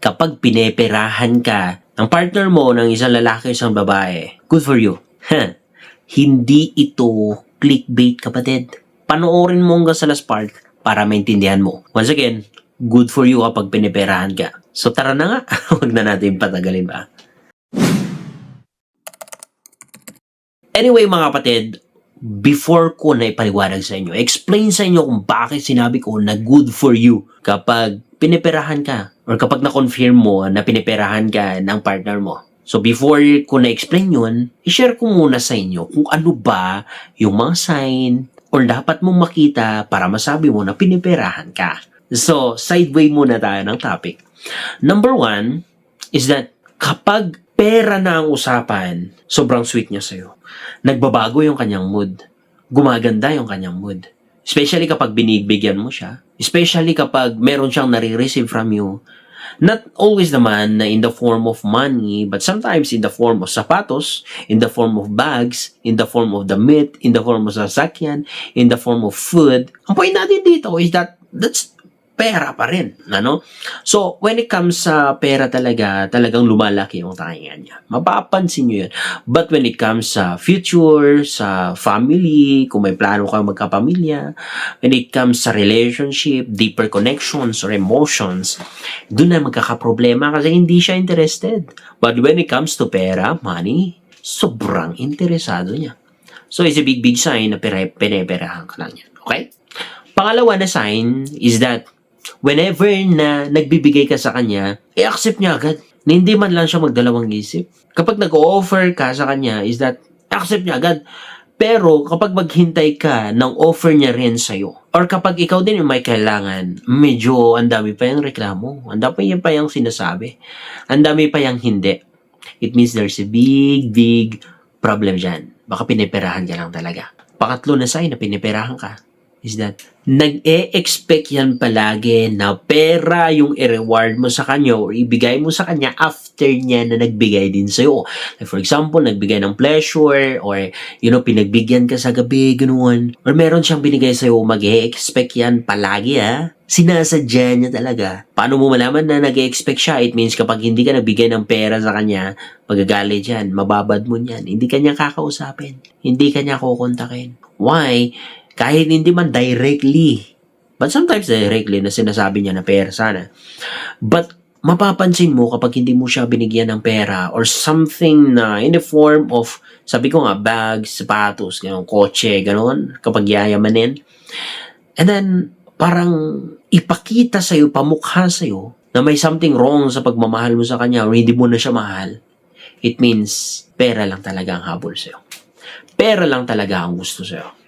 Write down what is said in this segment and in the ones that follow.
kapag pineperahan ka ng partner mo ng isang lalaki o isang babae, good for you. Hindi ito clickbait, kapatid. Panoorin mo hanggang sa last part para maintindihan mo. Once again, good for you kapag pineperahan ka. So tara na nga, huwag na natin patagalin ba. Anyway mga kapatid, before ko na ipaliwanag sa inyo, explain sa inyo kung bakit sinabi ko na good for you kapag piniperahan ka or kapag na-confirm mo na piniperahan ka ng partner mo. So before ko na-explain yun, i-share ko muna sa inyo kung ano ba yung mga sign or dapat mong makita para masabi mo na piniperahan ka. So, sideway muna tayo ng topic. Number 1 is that kapag pera na ang usapan, sobrang sweet niya sa'yo. Nagbabago yung kanyang mood. Gumaganda yung kanyang mood. Especially kapag binibigyan mo siya. Especially kapag meron siyang nare-receive from you. Not always naman na in the form of money, but sometimes in the form of sapatos, in the form of bags, in the form of the meat, in the form of sasakyan, in the form of food. Ang point natin dito is that that's pera pa rin, ano? So, when it comes sa pera talagang lumalaki yung taingan niya. Mapapansin nyo yun. But when it comes sa future, sa family, kung may plano kang magkapamilya, when it comes sa relationship, deeper connections or emotions, doon na magkakaproblema kasi hindi siya interested. But when it comes to pera, money, sobrang interesado niya. So, it's a big sign na pineperahan ka lang yan. Okay? Pangalawa na sign is that whenever na nagbibigay ka sa kanya, i-accept niya agad. Na hindi man lang siya magdalawang isip. Kapag nag-offer ka sa kanya, is that accept niya agad. Pero kapag maghintay ka ng offer niya rin sa'yo, or kapag ikaw din yung may kailangan, medyo ang dami pa yung reklamo. Ang dami pa yung sinasabi. Ang dami pa yung hindi. It means there's a big problem dyan. Baka piniperahan ka lang talaga. Pangatlo na sign na piniperahan ka is that nag-e-expect yan palagi na pera yung i-reward mo sa kanya or ibigay mo sa kanya after niya na nagbigay din sa'yo. Like for example, nagbigay ng pleasure or, pinagbigyan ka sa gabi, ganoon. Or meron siyang binigay sa'yo, mag-e-expect yan palagi, ha? Sinasadya niya talaga. Paano mo malaman na nag-e-expect siya? It means kapag hindi ka nagbigay ng pera sa kanya, magagalit yan, mababad mo yan. Hindi ka niya kakausapin. Hindi ka niya kukontakin. Why? Kahit hindi man directly. But sometimes directly na sinasabi niya na pera sana. But mapapansin mo kapag hindi mo siya binigyan ng pera or something na in the form of, sabi ko nga, bags, sapatos, kotse, gano'n, kapag yayamanin. And then, parang ipakita sa'yo, pamukha sa'yo, na may something wrong sa pagmamahal mo sa kanya or hindi mo na siya mahal. It means, pera lang talaga ang habol sa'yo. Pera lang talaga ang gusto sa'yo.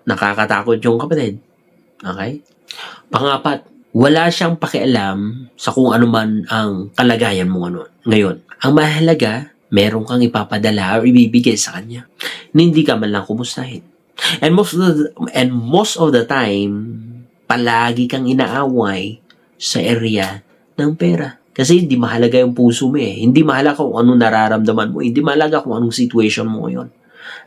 Nakakatakot yung kapatid. Okay? Pangapat, wala siyang pakialam sa kung ano man ang kalagayan mo ngayon. Ang mahalaga, meron kang ipapadala o ibibigay sa kanya na hindi ka man lang kumustahin. And most of the time, palagi kang inaaway sa area ng pera. Kasi hindi mahalaga yung puso mo eh. Hindi mahalaga kung anong nararamdaman mo. Hindi mahalaga kung anong situation mo ngayon.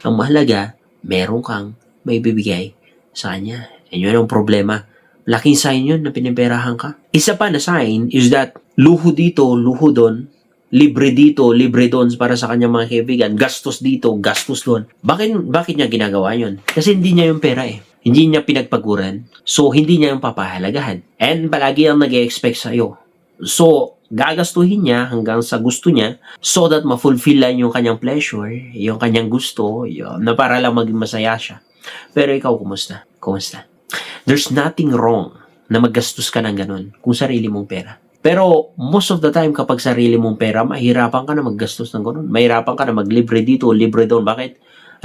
Ang mahalaga, meron kang may bibigay sa kanya. And yun ang problema. Laking sign yun na piniperahan ka. Isa pa na sign is that luho dito, luho doon, libre dito, libre doon para sa kanyang mga kaibigan. Gastos dito, gastos doon. Bakit niya ginagawa yun? Kasi hindi niya yung pera eh. Hindi niya pinagpaguran. So, hindi niya yung papahalagahan. And palagi ang nag-e-expect sa'yo. So, gagastuhin niya hanggang sa gusto niya so that ma-fulfill lang yung kanyang pleasure, yung kanyang gusto, na para lang maging masaya siya. Pero ikaw, kumusta? Kumusta? There's nothing wrong na maggastos ka ng ganun kung sarili mong pera. Pero most of the time, kapag sarili mong pera, mahirapan ka na maggastos ng ganun. Mahirapan ka na maglibre dito, libre doon. Bakit?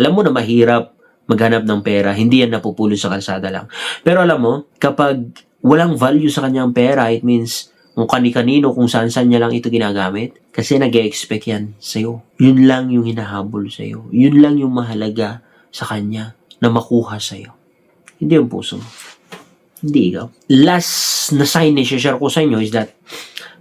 Alam mo na mahirap maghanap ng pera. Hindi yan napupulo sa kalsada lang. Pero alam mo, kapag walang value sa kanyang pera, it means kung kani-kanino, kung saan-saan niya lang ito ginagamit. Kasi nag-e-expect yan sa'yo. Yun lang yung hinahabol sa'yo. Yun lang yung mahalaga sa kanya na makuha sa'yo. Hindi yung puso mo. Hindi ikaw. Last na sign na share ko sa inyo is that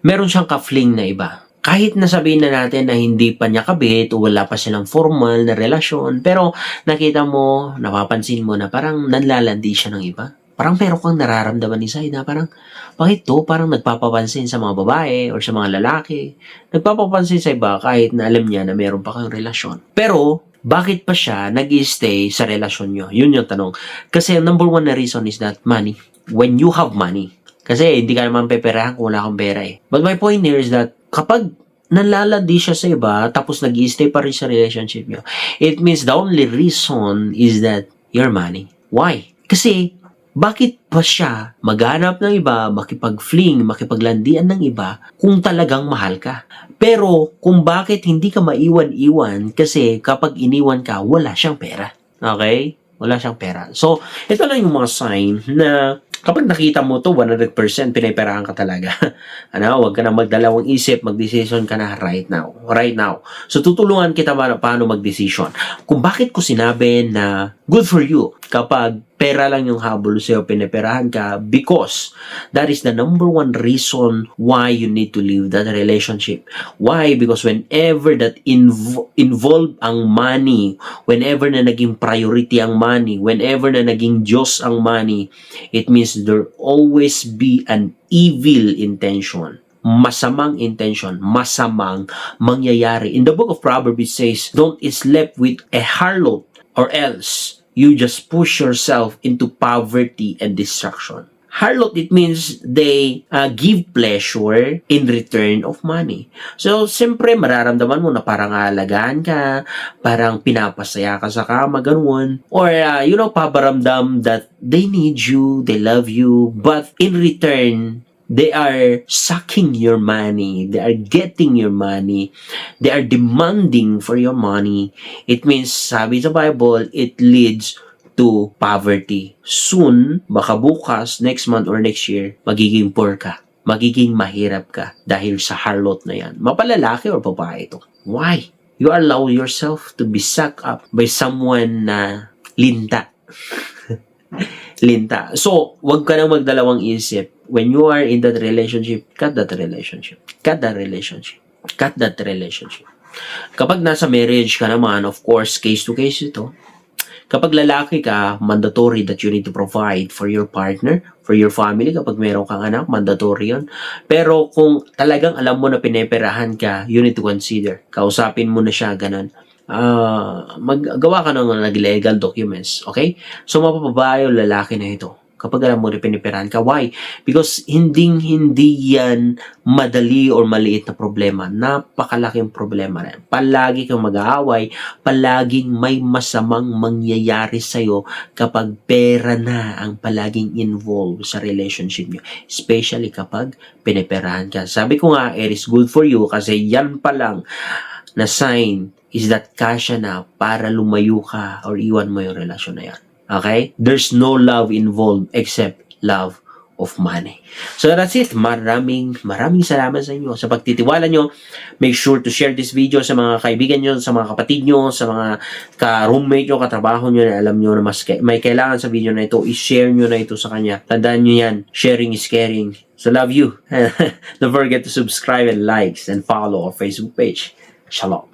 meron siyang ka-fling na iba. Kahit nasabihin na natin na hindi pa niya kabit o wala pa silang formal na relasyon, pero nakita mo, napapansin mo na parang nanlalandi siya ng iba. parang meron kang nararamdaman inside na parang, bakit to? Parang nagpapapansin sa mga babae or sa mga lalaki. Nagpapapansin sa iba kahit na alam niya na meron pa kang relasyon. Pero, bakit pa siya nag-stay sa relasyon nyo? Yun yung tanong. Kasi ang number one na reason is that money. When you have money. Kasi hindi ka naman peperahan kung wala kang pera eh. But my point here is that kapag nalalandi siya sa iba tapos nag-stay pa rin sa relationship nyo, it means the only reason is that your money. Why? Kasi bakit pa siya maghanap ng iba, makipag-fling, makipaglandian ng iba kung talagang mahal ka? Pero kung bakit hindi ka maiwan-iwan kasi kapag iniwan ka, wala siyang pera. Okay? Wala siyang pera. So, ito lang yung mga sign na kapag nakita mo to 100% piniperahan ka talaga. Huwag ka na magdalawang isip, mag-decision ka na right now. Right now. So, tutulungan kita paano mag-decision. Kung bakit ko sinabi na good for you kapag pera lang yung habol sa'yo, piniperahan ka, because that is the number one reason why you need to leave that relationship. Why? Because whenever that involve ang money, whenever na naging priority ang money, whenever na naging Diyos ang money, it means there always be an evil intention. Masamang intention, masamang mangyayari. In the book of Proverbs it says, don't sleep with a harlot or else you just push yourself into poverty and destruction. Harlot, it means they give pleasure in return of money. So, siyempre, mararamdaman mo na parang aalagaan ka, parang pinapasaya ka sa kama, ganun. Or, pabaramdam that they need you, they love you, but in return, they are sucking your money. They are getting your money. They are demanding for your money. It means, sabi sa Bible, it leads to poverty. Soon, baka bukas, next month or next year, magiging poor ka. Magiging mahirap ka dahil sa harlot na yan. Mapalalaki or babae ito. Why? You allow yourself to be sucked up by someone na linta. Linta. So, wag ka nang magdalawang isip. When you are in that relationship, cut that relationship. Cut that relationship. Cut that relationship. Kapag nasa marriage ka naman, of course, case to case ito. Kapag lalaki ka, mandatory that you need to provide for your partner, for your family. Kapag meron kang anak, mandatory yun. Pero kung talagang alam mo na pineperahan ka, you need to consider. Kausapin mo na siya, ganun. Maggawa ka ng legal documents, okay? So, mapapabayo lalaki na ito. Kapag alam mo na piniperahan ka. Why? Because hindi yan madali or maliit na problema. Napakalaking problema rin. Palagi kang mag-aaway, palaging may masamang mangyayari sa'yo kapag pera na ang palaging involved sa relationship nyo. Especially kapag piniperahan ka. Sabi ko nga, it is good for you kasi yan pa lang na sign is that kasya na para lumayo ka or iwan mo yung relasyon na yan. Okay? There's no love involved except love of money. So that's it. Maraming salamat sa inyo sa pagtitiwala nyo. Make sure to share this video sa mga kaibigan nyo, sa mga kapatid nyo, sa mga ka-roommate nyo, katrabaho nyo na alam nyo na may kailangan sa video na ito. I-share nyo na ito sa kanya. Tandaan nyo yan. Sharing is caring. So love you. Don't forget to subscribe and likes and follow our Facebook page. Shalom.